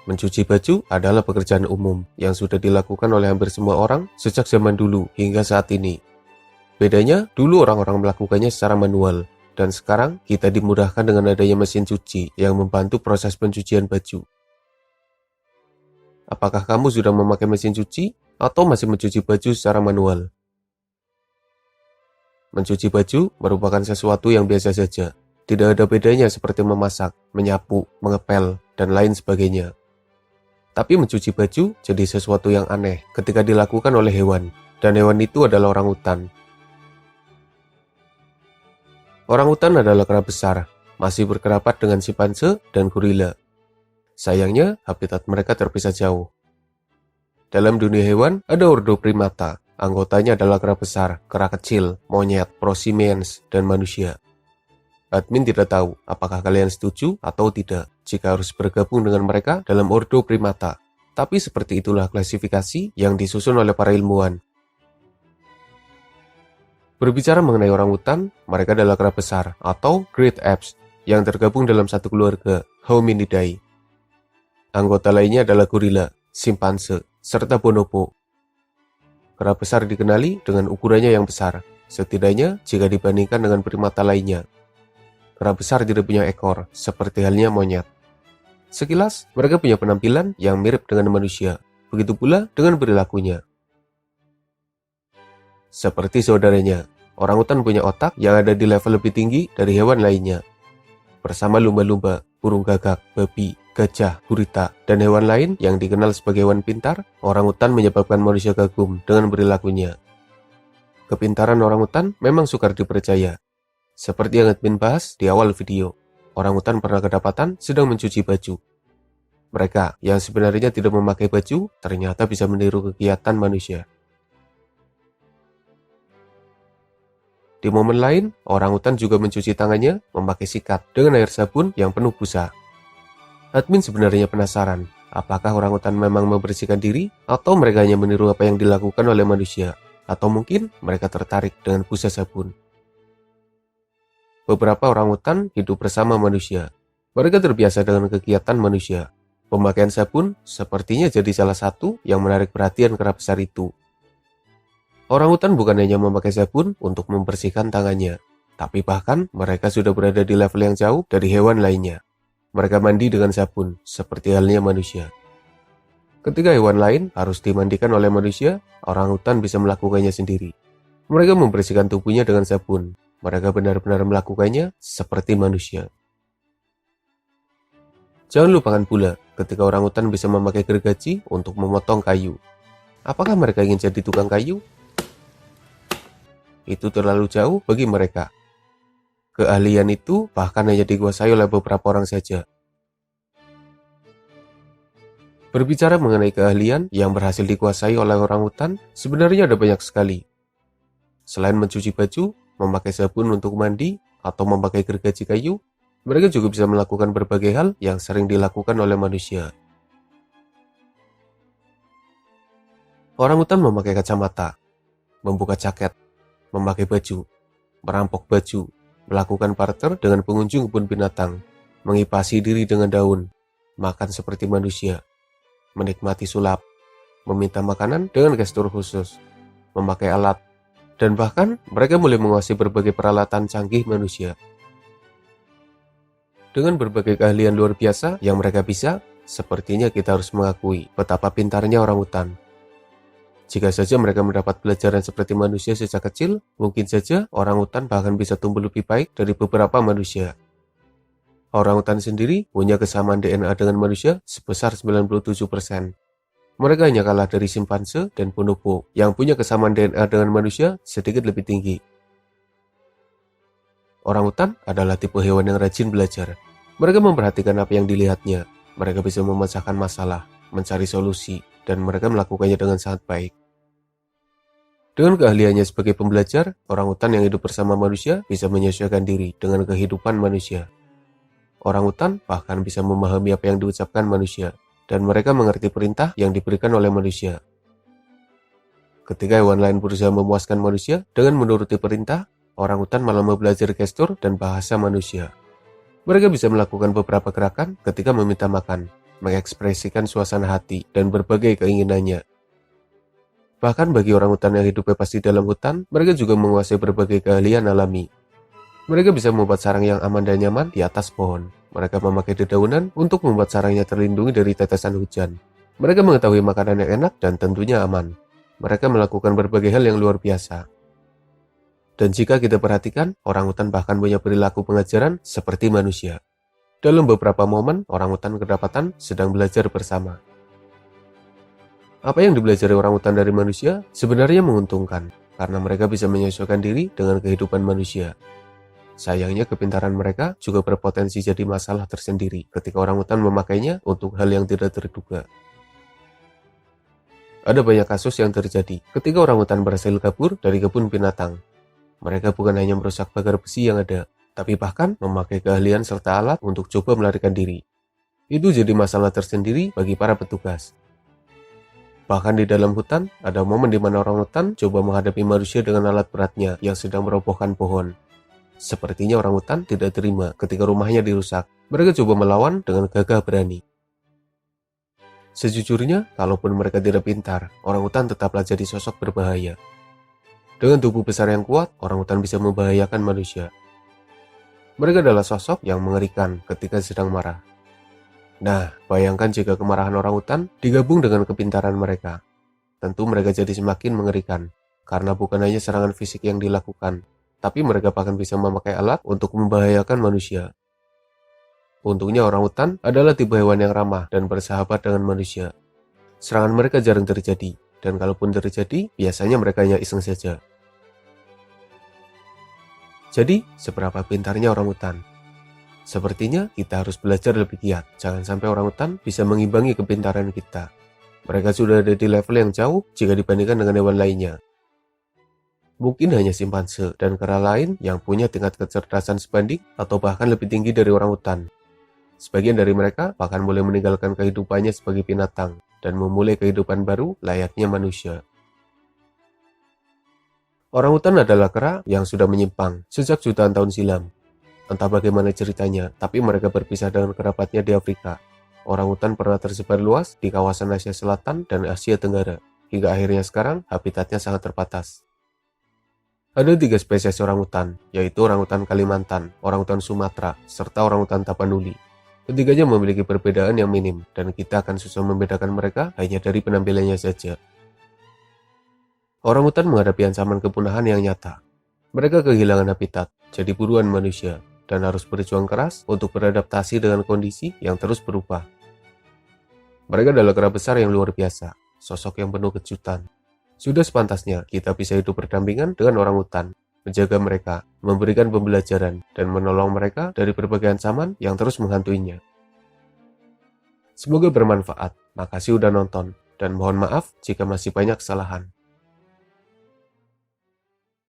Mencuci baju adalah pekerjaan umum yang sudah dilakukan oleh hampir semua orang sejak zaman dulu hingga saat ini. Bedanya, dulu orang-orang melakukannya secara manual, dan sekarang kita dimudahkan dengan adanya mesin cuci yang membantu proses pencucian baju. Apakah kamu sudah memakai mesin cuci atau masih mencuci baju secara manual? Mencuci baju merupakan sesuatu yang biasa saja. Tidak ada bedanya seperti memasak, menyapu, mengepel, dan lain sebagainya. Tapi mencuci baju jadi sesuatu yang aneh ketika dilakukan oleh hewan, dan hewan itu adalah orangutan. Orangutan adalah kera besar, masih berkerabat dengan simpanse dan gorila. Sayangnya, habitat mereka terpisah jauh. Dalam dunia hewan, ada ordo primata. Anggotanya adalah kera besar, kera kecil, monyet, prosimians, dan manusia. Admin tidak tahu apakah kalian setuju atau tidak jika harus bergabung dengan mereka dalam ordo primata. Tapi seperti itulah klasifikasi yang disusun oleh para ilmuwan. Berbicara mengenai orangutan, mereka adalah kera besar atau great apes yang tergabung dalam satu keluarga, Hominidae. Anggota lainnya adalah gorila, simpanse, serta bonobo. Kera besar dikenali dengan ukurannya yang besar, setidaknya jika dibandingkan dengan primata lainnya. Kera besar tidak punya ekor, seperti halnya monyet. Sekilas, mereka punya penampilan yang mirip dengan manusia, begitu pula dengan perilakunya. Seperti saudaranya, orangutan punya otak yang ada di level lebih tinggi dari hewan lainnya. Bersama lumba-lumba, burung gagak, babi, gajah, gurita, dan hewan lain yang dikenal sebagai hewan pintar, orangutan menyebabkan manusia kagum dengan perilakunya. Kepintaran orangutan memang sukar dipercaya. Seperti yang admin bahas di awal video, orangutan pernah kedapatan sedang mencuci baju. Mereka yang sebenarnya tidak memakai baju ternyata bisa meniru kegiatan manusia. Di momen lain, orangutan juga mencuci tangannya memakai sikat dengan air sabun yang penuh busa. Admin sebenarnya penasaran, apakah orangutan memang membersihkan diri atau mereka hanya meniru apa yang dilakukan oleh manusia, atau mungkin mereka tertarik dengan busa sabun. Beberapa orangutan hidup bersama manusia. Mereka terbiasa dengan kegiatan manusia. Pemakaian sabun sepertinya jadi salah satu yang menarik perhatian kera besar itu. Orangutan bukan hanya memakai sabun untuk membersihkan tangannya, tapi bahkan mereka sudah berada di level yang jauh dari hewan lainnya. Mereka mandi dengan sabun, seperti halnya manusia. Ketika hewan lain harus dimandikan oleh manusia, orangutan bisa melakukannya sendiri. Mereka membersihkan tubuhnya dengan sabun. Mereka benar-benar melakukannya seperti manusia. Jangan lupakan pula ketika orangutan bisa memakai gergaji untuk memotong kayu. Apakah mereka ingin jadi tukang kayu? Itu terlalu jauh bagi mereka. Keahlian itu bahkan hanya dikuasai oleh beberapa orang saja. Berbicara mengenai keahlian yang berhasil dikuasai oleh orangutan, sebenarnya ada banyak sekali. Selain mencuci baju, memakai sabun untuk mandi, atau memakai gergaji kayu, mereka juga bisa melakukan berbagai hal yang sering dilakukan oleh manusia. Orangutan memakai kacamata, membuka jaket, memakai baju, merampok baju, melakukan barter dengan pengunjung kebun binatang, mengipasi diri dengan daun, makan seperti manusia, menikmati sulap, meminta makanan dengan gestur khusus, memakai alat, dan bahkan mereka mulai menguasai berbagai peralatan canggih manusia. Dengan berbagai keahlian luar biasa yang mereka bisa, sepertinya kita harus mengakui betapa pintarnya orangutan. Jika saja mereka mendapat pelajaran seperti manusia sejak kecil, mungkin saja orangutan bahkan bisa tumbuh lebih baik dari beberapa manusia. Orangutan sendiri punya kesamaan DNA dengan manusia sebesar 97%. Mereka hanya kalah dari simpanse dan bonobo yang punya kesamaan DNA dengan manusia sedikit lebih tinggi. Orangutan adalah tipe hewan yang rajin belajar. Mereka memperhatikan apa yang dilihatnya. Mereka bisa memecahkan masalah, mencari solusi, dan mereka melakukannya dengan sangat baik. Dengan keahliannya sebagai pembelajar, orangutan yang hidup bersama manusia bisa menyesuaikan diri dengan kehidupan manusia. Orangutan bahkan bisa memahami apa yang diucapkan manusia, dan mereka mengerti perintah yang diberikan oleh manusia. Ketika hewan lain berusaha memuaskan manusia dengan menuruti perintah, orangutan malah belajar gestur dan bahasa manusia. Mereka bisa melakukan beberapa gerakan ketika meminta makan, mengekspresikan suasana hati, dan berbagai keinginannya. Bahkan bagi orangutan yang hidup bebas di dalam hutan, mereka juga menguasai berbagai keahlian alami. Mereka bisa membuat sarang yang aman dan nyaman di atas pohon. Mereka memakai dedaunan untuk membuat sarangnya terlindungi dari tetesan hujan. Mereka mengetahui makanan yang enak dan tentunya aman. Mereka melakukan berbagai hal yang luar biasa. Dan jika kita perhatikan, orangutan bahkan punya perilaku pengajaran seperti manusia. Dalam beberapa momen, orangutan kedapatan sedang belajar bersama. Apa yang dipelajari orangutan dari manusia sebenarnya menguntungkan, karena mereka bisa menyesuaikan diri dengan kehidupan manusia. Sayangnya kepintaran mereka juga berpotensi jadi masalah tersendiri ketika orangutan memakainya untuk hal yang tidak terduga. Ada banyak kasus yang terjadi ketika orangutan berhasil kabur dari kebun binatang. Mereka bukan hanya merusak pagar besi yang ada, tapi bahkan memakai keahlian serta alat untuk coba melarikan diri. Itu jadi masalah tersendiri bagi para petugas. Bahkan di dalam hutan, ada momen di mana orangutan coba menghadapi manusia dengan alat beratnya yang sedang merobohkan pohon. Sepertinya orangutan tidak terima ketika rumahnya dirusak. Mereka coba melawan dengan gagah berani. Sejujurnya, kalaupun mereka tidak pintar, orangutan tetaplah jadi sosok berbahaya. Dengan tubuh besar yang kuat, orangutan bisa membahayakan manusia. Mereka adalah sosok yang mengerikan ketika sedang marah. Nah, bayangkan jika kemarahan orangutan digabung dengan kepintaran mereka. Tentu mereka jadi semakin mengerikan, karena bukan hanya serangan fisik yang dilakukan, tapi mereka bahkan bisa memakai alat untuk membahayakan manusia. Untungnya orangutan adalah tipe hewan yang ramah dan bersahabat dengan manusia. Serangan mereka jarang terjadi, dan kalaupun terjadi, biasanya mereka hanya iseng saja. Jadi, seberapa pintarnya orangutan? Sepertinya kita harus belajar lebih giat. Jangan sampai orangutan bisa mengimbangi kepintaran kita. Mereka sudah ada di level yang jauh jika dibandingkan dengan hewan lainnya. Mungkin hanya simpanse dan kera lain yang punya tingkat kecerdasan sebanding atau bahkan lebih tinggi dari orangutan. Sebagian dari mereka bahkan boleh meninggalkan kehidupannya sebagai binatang dan memulai kehidupan baru layaknya manusia. Orangutan adalah kera yang sudah menyimpang sejak jutaan tahun silam. Entah bagaimana ceritanya, tapi mereka berpisah dengan kerabatnya di Afrika. Orangutan pernah tersebar luas di kawasan Asia Selatan dan Asia Tenggara, hingga akhirnya sekarang habitatnya sangat terbatas. Ada 3 spesies orangutan, yaitu orangutan Kalimantan, orangutan Sumatera, serta orangutan Tapanuli. Ketiganya memiliki perbedaan yang minim, dan kita akan susah membedakan mereka hanya dari penampilannya saja. Orangutan menghadapi ancaman kepunahan yang nyata. Mereka kehilangan habitat, jadi buruan manusia, dan harus berjuang keras untuk beradaptasi dengan kondisi yang terus berubah. Mereka adalah kera besar yang luar biasa, sosok yang penuh kejutan. Sudah sepantasnya kita bisa hidup berdampingan dengan orangutan, menjaga mereka, memberikan pembelajaran, dan menolong mereka dari berbagai ancaman yang terus menghantuinya. Semoga bermanfaat. Makasih udah nonton, dan mohon maaf jika masih banyak kesalahan.